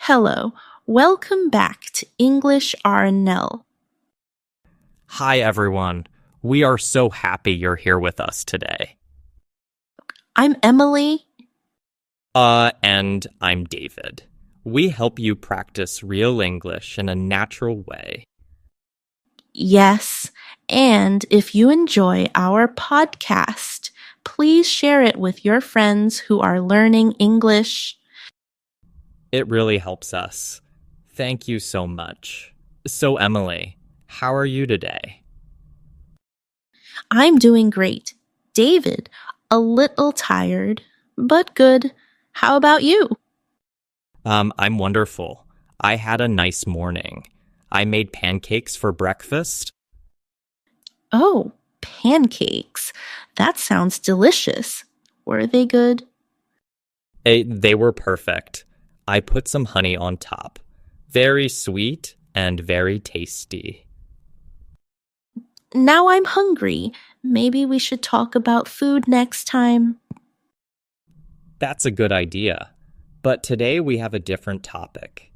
Hello, welcome back to English R&L. Hi, everyone. We are so happy you're here with us today. I'm Emily. And I'm David. We help you practice real English in a natural way. Yes, and if you enjoy our podcast, please share it with your friends who are learning English. It really helps us. Thank you so much. So, Emily, how are you today? I'm doing great. David, a little tired, but good. How about you? I'm wonderful. I had a nice morning. I made pancakes for breakfast. Oh, pancakes. That sounds delicious. Were they good? They were perfect. I put some honey on top. Very sweet and very tasty. Now I'm hungry. Maybe we should talk about food next time. That's a good idea. But today we have a different topic.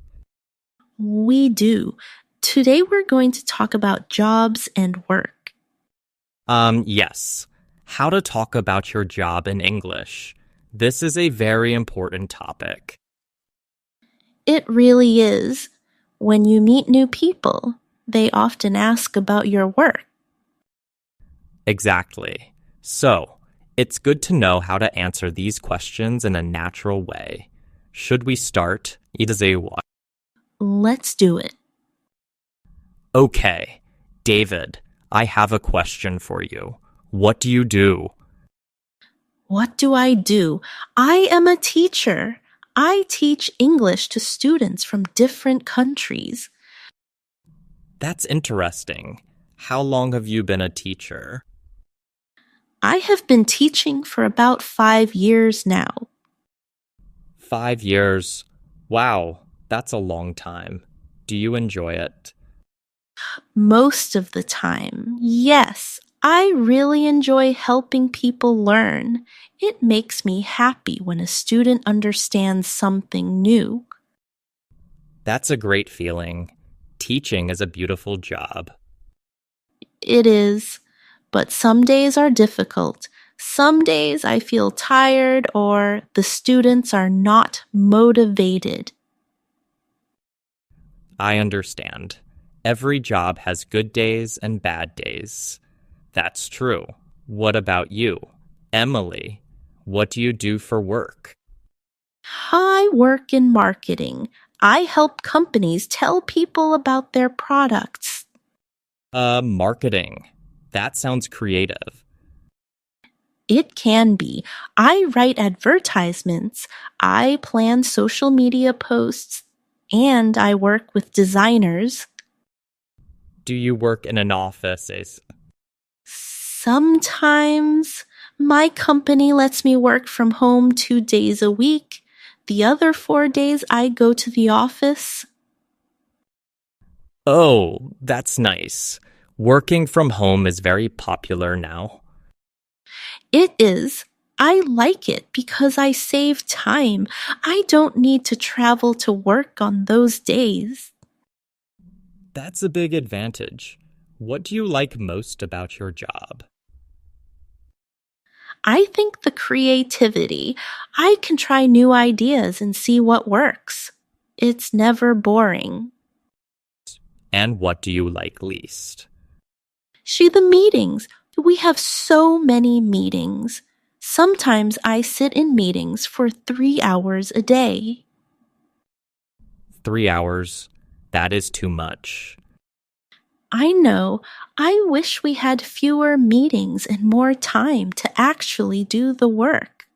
We do. Today we're going to talk about jobs and work. Yes. How to talk about your job in English. This is a very important topic. It really is. When you meet new people, they often ask about your work. Exactly. So, it's good to know how to answer these questions in a natural way. Should we start? Let's do it. Okay. David, I have a question for you. What do you do? What do? I am a teacher. I teach English to students from different countries. That's interesting. How long have you been a teacher? I have been teaching for about 5 years now. 5 years. Wow, that's a long time. Do you enjoy it? Most of the time, yes. I really enjoy helping people learn. It makes me happy when a student understands something new. That's a great feeling. Teaching is a beautiful job. It is, but some days are difficult. Some days I feel tired or the students are not motivated. I understand. Every job has good days and bad days. That's true. What about you? Emily, what do you do for work? I work in marketing. I help companies tell people about their products. Marketing. That sounds creative. It can be. I write advertisements. I plan social media posts. And I work with designers. Do you work in an office? Sometimes my company lets me work from home 2 days a week. The other 4 days I go to the office. Oh, that's nice. Working from home is very popular now. It is. I like it because I save time. I don't need to travel to work on those days. That's a big advantage. What do you like most about your job? I think the creativity. I can try new ideas and see what works. It's never boring. And what do you like least? The meetings. We have so many meetings. Sometimes I sit in meetings for 3 hours a day. 3 hours? That is too much. I know. I wish we had fewer meetings and more time to actually do the work.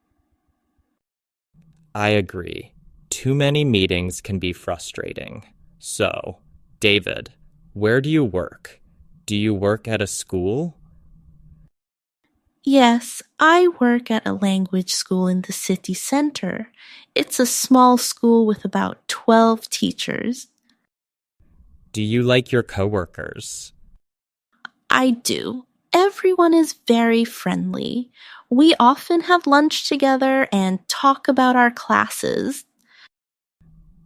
I agree. Too many meetings can be frustrating. So, David, where do you work? Do you work at a school? Yes, I work at a language school in the city center. It's a small school with about 12 teachers. Do you like your coworkers? I do. Everyone is very friendly. We often have lunch together and talk about our classes.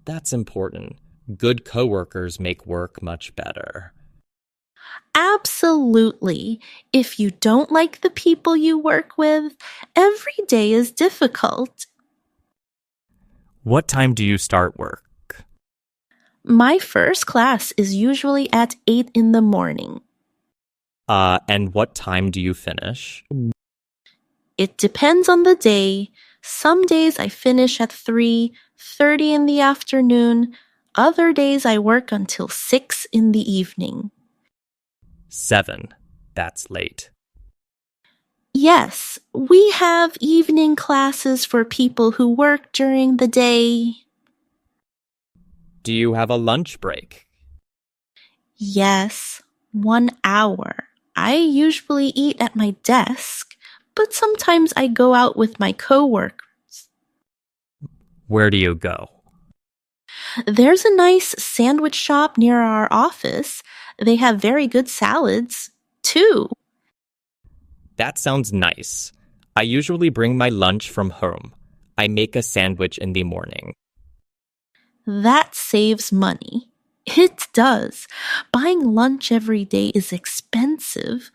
That's important. Good coworkers make work much better. Absolutely. If you don't like the people you work with, every day is difficult. What time do you start work? My first class is usually at 8 in the morning. And what time do you finish? It depends on the day. Some days I finish at 3:30 in the afternoon. Other days I work until 6 in the evening. 7. That's late. Yes, we have evening classes for people who work during the day. Do you have a lunch break? Yes, 1 hour. I usually eat at my desk, but sometimes I go out with my coworkers. Where do you go? There's a nice sandwich shop near our office. They have very good salads, too. That sounds nice. I usually bring my lunch from home. I make a sandwich in the morning. That saves money. It does. Buying lunch every day is expensive.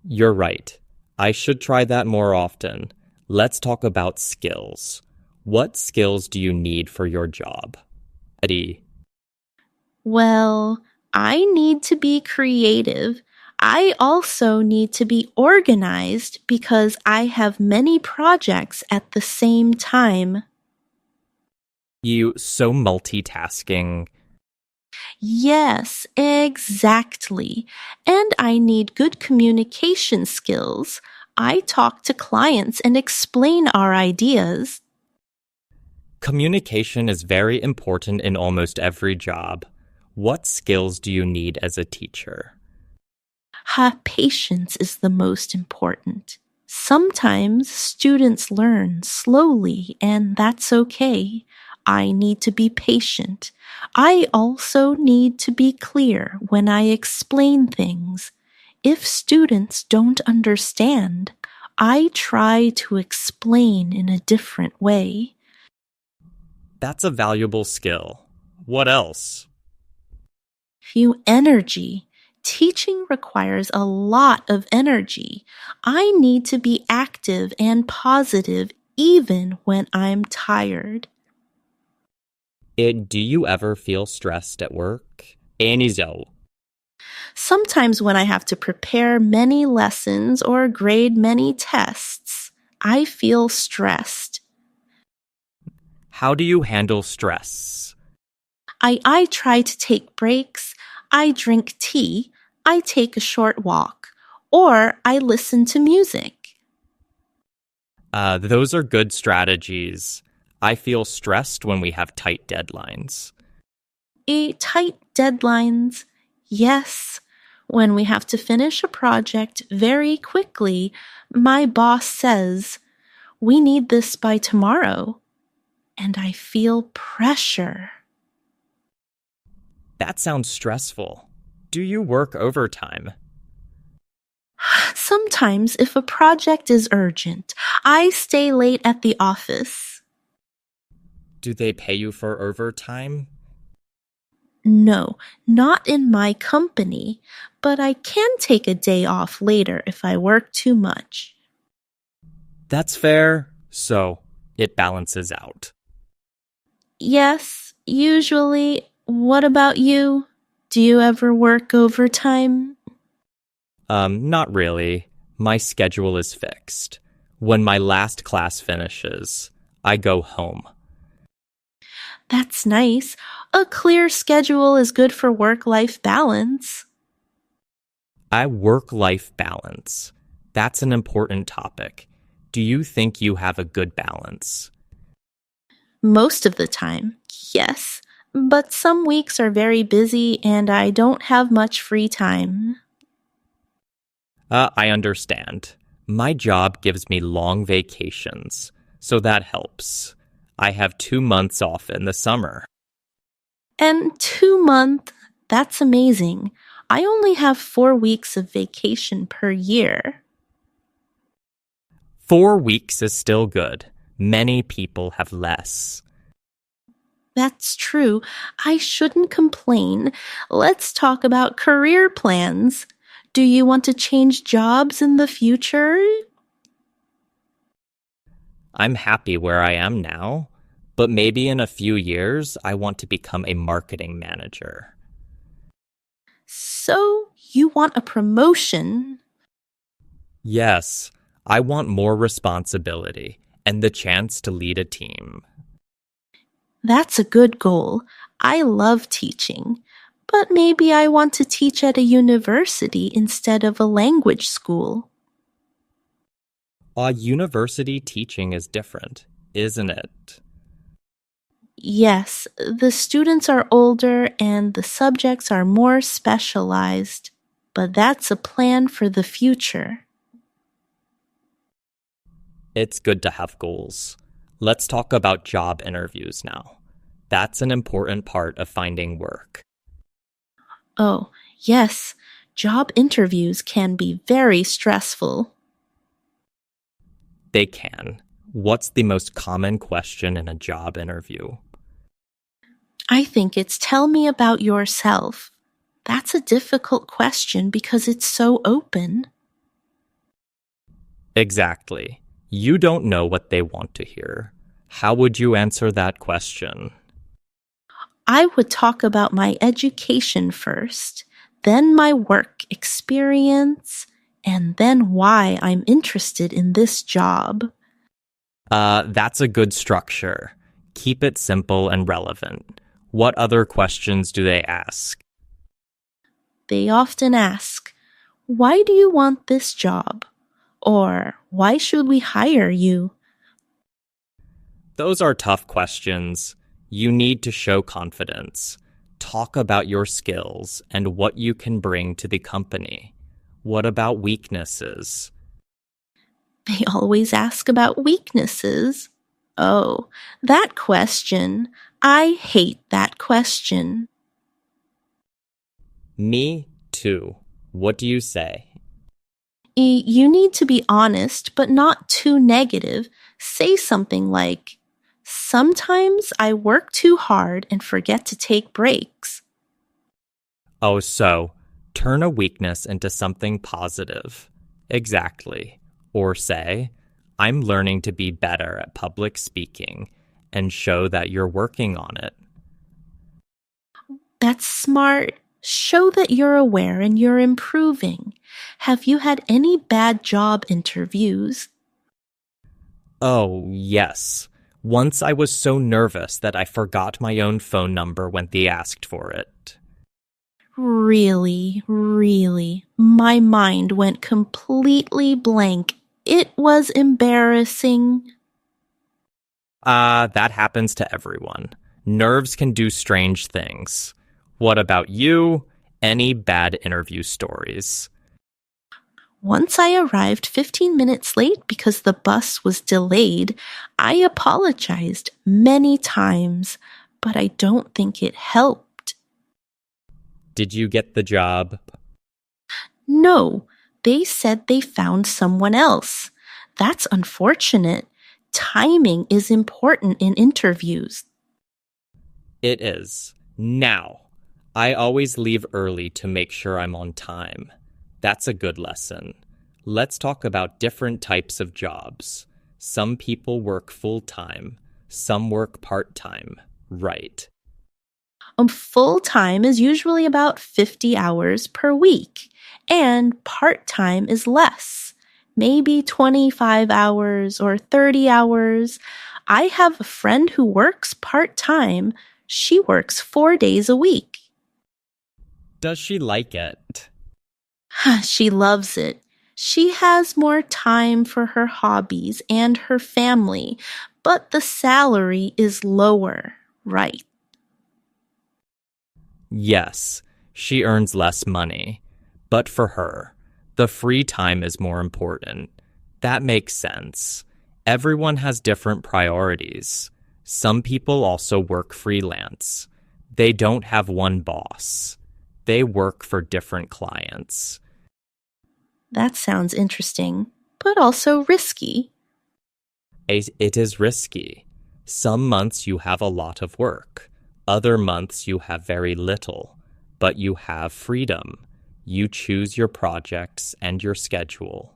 You're right. I should try that more often. Let's talk about skills. What skills do you need for your job? Eddie. Well, I need to be creative. I also need to be organized because I have many projects at the same time. You so multitasking. Yes, exactly. And I need good communication skills. I talk to clients and explain our ideas. Communication is very important in almost every job. What skills do you need as a teacher? Patience is the most important. Sometimes students learn slowly, and that's okay. I need to be patient. I also need to be clear when I explain things. If students don't understand, I try to explain in a different way. That's a valuable skill. What else? Energy. Teaching requires a lot of energy. I need to be active and positive even when I'm tired. Do you ever feel stressed at work? 아니죠. Sometimes when I have to prepare many lessons or grade many tests, I feel stressed. How do you handle stress? I try to take breaks. I drink tea. I take a short walk. Or I listen to music. Those are good strategies. I feel stressed when we have tight deadlines. Tight deadlines. Yes. When we have to finish a project very quickly, my boss says, "We need this by tomorrow." And I feel pressure. That sounds stressful. Do you work overtime? Sometimes, if a project is urgent, I stay late at the office. Do they pay you for overtime? No, not in my company, but I can take a day off later if I work too much. That's fair. So, it balances out. Yes, usually. What about you? Do you ever work overtime? Not really. My schedule is fixed. When my last class finishes, I go home. That's nice. A clear schedule is good for work-life balance. Work-life balance. That's an important topic. Do you think you have a good balance? Most of the time, yes. But some weeks are very busy and I don't have much free time. I understand. My job gives me long vacations, so that helps. I have 2 months off in the summer. And 2 months, that's amazing. I only have 4 weeks of vacation per year. 4 weeks is still good. Many people have less. That's true. I shouldn't complain. Let's talk about career plans. Do you want to change jobs in the future? I'm happy where I am now, but maybe in a few years I want to become a marketing manager. So, you want a promotion? Yes, I want more responsibility and the chance to lead a team. That's a good goal. I love teaching. But maybe I want to teach at a university instead of a language school. University teaching is different, isn't it? Yes, the students are older and the subjects are more specialized, but that's a plan for the future. It's good to have goals. Let's talk about job interviews now. That's an important part of finding work. Oh, yes, job interviews can be very stressful. They can. What's the most common question in a job interview? I think it's tell me about yourself. That's a difficult question because it's so open. Exactly. You don't know what they want to hear. How would you answer that question? I would talk about my education first, then my work experience, and then why I'm interested in this job. That's a good structure. Keep it simple and relevant. What other questions do they ask? They often ask, why do you want this job? Or why should we hire you? Those are tough questions. You need to show confidence. Talk about your skills and what you can bring to the company. What about weaknesses? They always ask about weaknesses. Oh, that question. I hate that question. Me too. What do you say? You need to be honest, but not too negative. Say something like, sometimes I work too hard and forget to take breaks. Oh, so turn a weakness into something positive. Exactly. Or say, I'm learning to be better at public speaking and show that you're working on it. That's smart. Show that you're aware and you're improving. Have you had any bad job interviews? Oh, yes. Once I was so nervous that I forgot my own phone number when they asked for it. Really, really, my mind went completely blank. It was embarrassing. That happens to everyone. Nerves can do strange things. What about you? Any bad interview stories? Once I arrived 15 minutes late because the bus was delayed. I apologized many times, but I don't think it helped. Did you get the job? No, they said they found someone else. That's unfortunate. Timing is important in interviews. It is. Now, I always leave early to make sure I'm on time. That's a good lesson. Let's talk about different types of jobs. Some people work full-time. Some work part-time. Right. Full-time is usually about 50 hours per week, and part-time is less, maybe 25 hours or 30 hours. I have a friend who works part-time. She works 4 days a week. Does she like it? She loves it. She has more time for her hobbies and her family, but the salary is lower, right? Yes, she earns less money. But for her, the free time is more important. That makes sense. Everyone has different priorities. Some people also work freelance. They don't have one boss. They work for different clients. That sounds interesting, but also risky. It is risky. Some months you have a lot of work. Other months you have very little, but you have freedom. You choose your projects and your schedule.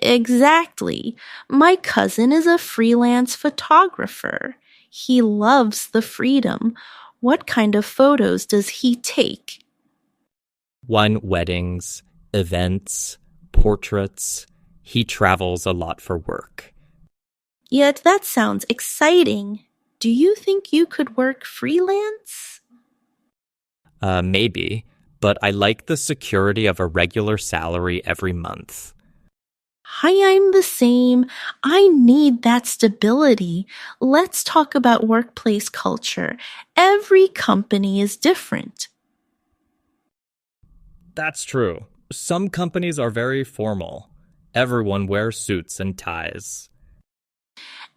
Exactly. My cousin is a freelance photographer. He loves the freedom. What kind of photos does he take? One weddings, events, portraits. He travels a lot for work. Yet that sounds exciting. Do you think you could work freelance? Maybe, but I like the security of a regular salary every month. Hi, I'm the same. I need that stability. Let's talk about workplace culture. Every company is different. That's true. Some companies are very formal. Everyone wears suits and ties.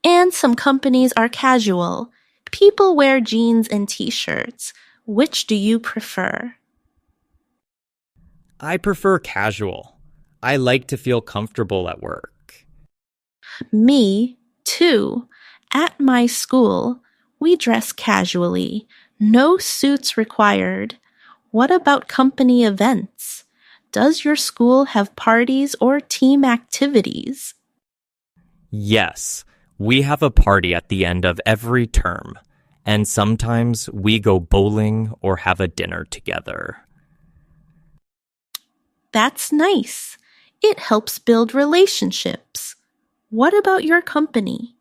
And some companies are casual. People wear jeans and t-shirts. Which do you prefer? I prefer casual. I like to feel comfortable at work. Me, too. At my school, we dress casually. No suits required. What about company events? Does your school have parties or team activities? Yes, we have a party at the end of every term, and sometimes we go bowling or have a dinner together. That's nice. It helps build relationships. What about your company?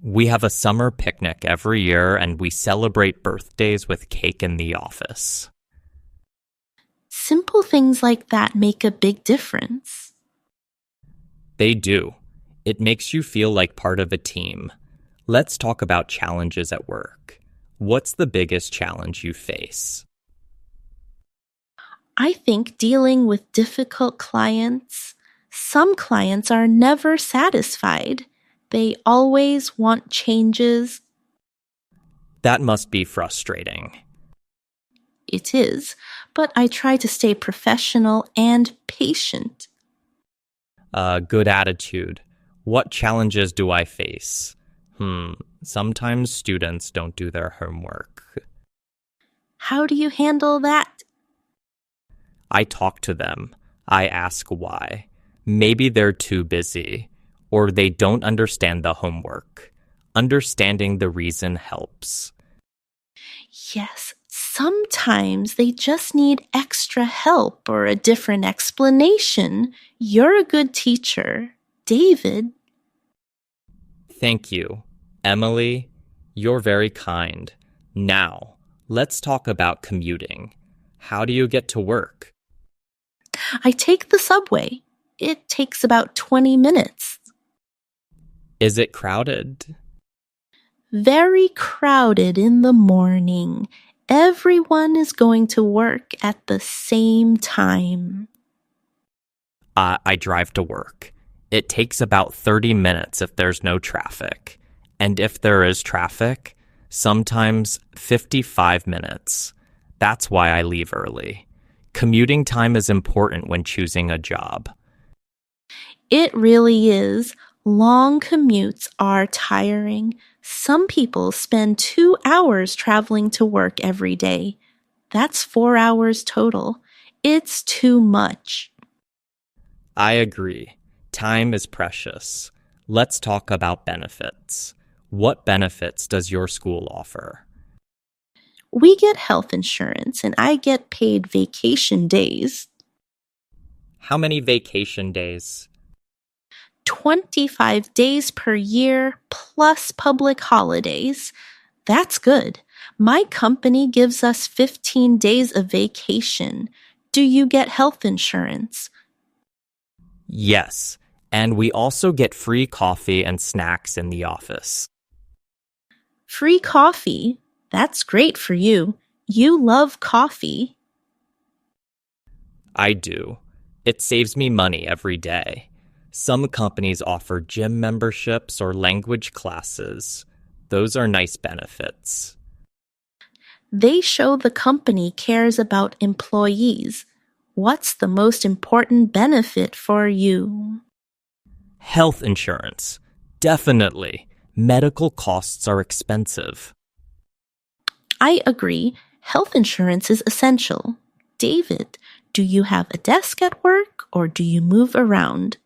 We have a summer picnic every year and we celebrate birthdays with cake in the office. Simple things like that make a big difference. They do. It makes you feel like part of a team. Let's talk about challenges at work. What's the biggest challenge you face? I think dealing with difficult clients. Some clients are never satisfied. They always want changes. That must be frustrating. It is, but I try to stay professional and patient. Good attitude. What challenges do I face? Sometimes students don't do their homework. How do you handle that? I talk to them. I ask why. Maybe they're too busy, or they don't understand the homework. Understanding the reason helps. Yes, sometimes they just need extra help or a different explanation. You're a good teacher. David. Thank you. Emily, you're very kind. Now, let's talk about commuting. How do you get to work? I take the subway. It takes about 20 minutes. Is it crowded? Very crowded in the morning. Everyone is going to work at the same time. I drive to work. It takes about 30 minutes if there's no traffic. And if there is traffic, sometimes 55 minutes. That's why I leave early. Commuting time is important when choosing a job. It really is. Long commutes are tiring. Some people spend 2 hours traveling to work every day. That's 4 hours total. It's too much. I agree. Time is precious. Let's talk about benefits. What benefits does your school offer? We get health insurance and I get paid vacation days. How many vacation days? 25 days per year plus public holidays. That's good. My company gives us 15 days of vacation. Do you get health insurance? Yes, and we also get free coffee and snacks in the office. Free coffee? That's great for you. You love coffee. I do. It saves me money every day. Some companies offer gym memberships or language classes. Those are nice benefits. They show the company cares about employees. What's the most important benefit for you? Health insurance. Definitely. Medical costs are expensive. I agree. Health insurance is essential. David, do you have a desk at work or do you move around?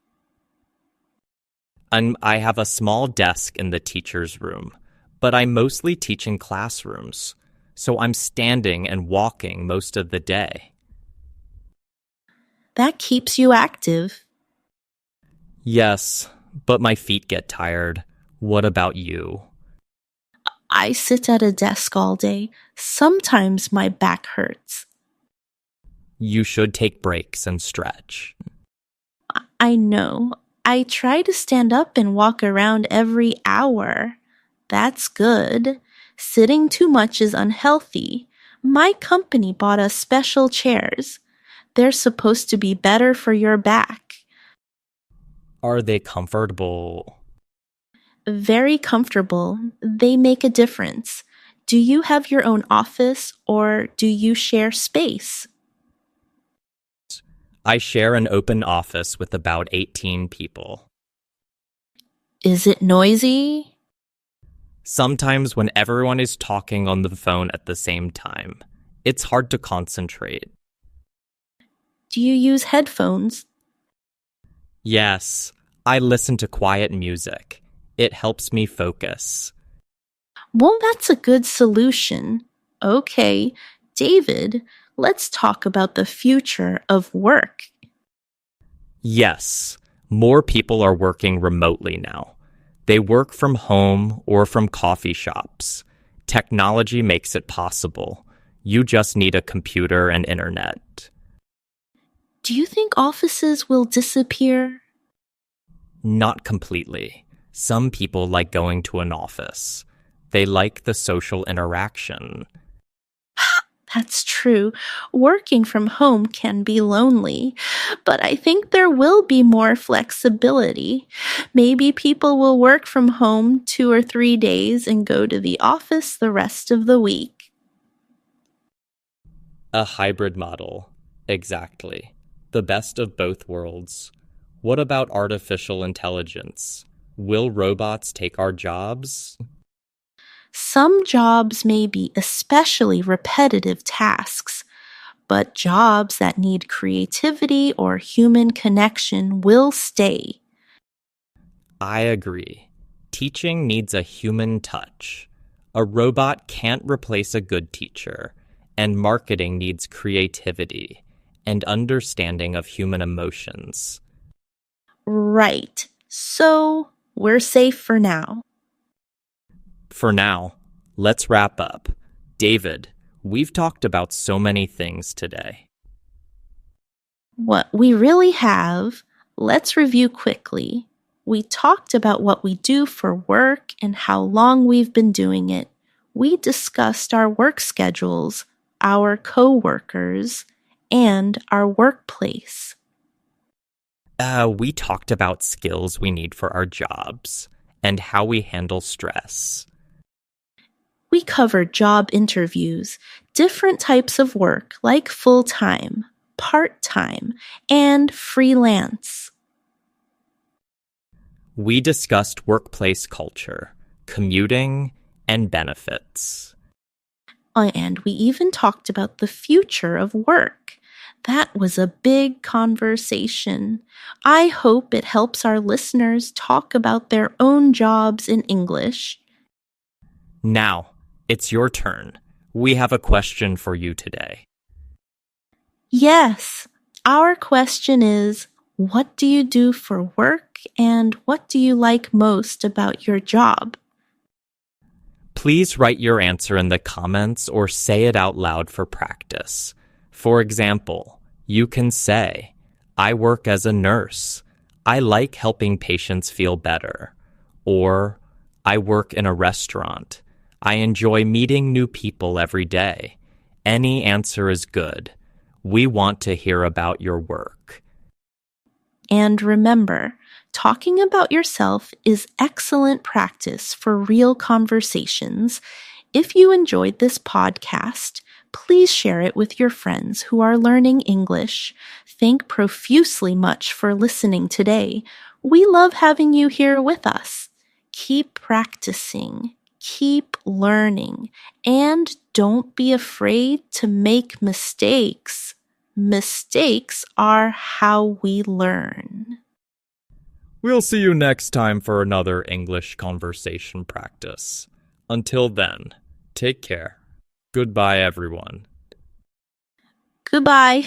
I have a small desk in the teacher's room, but I mostly teach in classrooms, so I'm standing and walking most of the day. That keeps you active. Yes, but my feet get tired. What about you? I sit at a desk all day. Sometimes my back hurts. You should take breaks and stretch. I know. I try to stand up and walk around every hour. That's good. Sitting too much is unhealthy. My company bought us special chairs. They're supposed to be better for your back. Are they comfortable? Very comfortable. They make a difference. Do you have your own office or do you share space? I share an open office with about 18 people. Is it noisy? Sometimes when everyone is talking on the phone at the same time, it's hard to concentrate. Do you use headphones? Yes, I listen to quiet music. It helps me focus. Well, that's a good solution. Okay, David, let's talk about the future of work. Yes, more people are working remotely now. They work from home or from coffee shops. Technology makes it possible. You just need a computer and internet. Do you think offices will disappear? Not completely. Some people like going to an office. They like the social interaction. That's true. Working from home can be lonely, but I think there will be more flexibility. Maybe people will work from home 2 or 3 days and go to the office the rest of the week. A hybrid model. Exactly. The best of both worlds. What about artificial intelligence? Will robots take our jobs? Some jobs may be especially repetitive tasks, but jobs that need creativity or human connection will stay. I agree. Teaching needs a human touch. A robot can't replace a good teacher, and marketing needs creativity and understanding of human emotions. Right. So, we're safe for now. For now, let's wrap up. David, we've talked about so many things today. What we really have, let's review quickly. We talked about what we do for work and how long we've been doing it. We discussed our work schedules, our coworkers, and our workplace. We talked about skills we need for our jobs and how we handle stress. We covered job interviews, different types of work like full-time, part-time, and freelance. We discussed workplace culture, commuting, and benefits. And we even talked about the future of work. That was a big conversation. I hope it helps our listeners talk about their own jobs in English. Now, it's your turn. We have a question for you today. Yes, our question is, what do you do for work and what do you like most about your job? Please write your answer in the comments or say it out loud for practice. For example, you can say, I work as a nurse. I like helping patients feel better. Or, I work in a restaurant. I enjoy meeting new people every day. Any answer is good. We want to hear about your work. And remember, talking about yourself is excellent practice for real conversations. If you enjoyed this podcast, please share it with your friends who are learning English. Thank profusely much for listening today. We love having you here with us. Keep practicing, keep learning, and don't be afraid to make mistakes. Mistakes are how we learn. We'll see you next time for another English conversation practice. Until then, take care. Goodbye, everyone. Goodbye.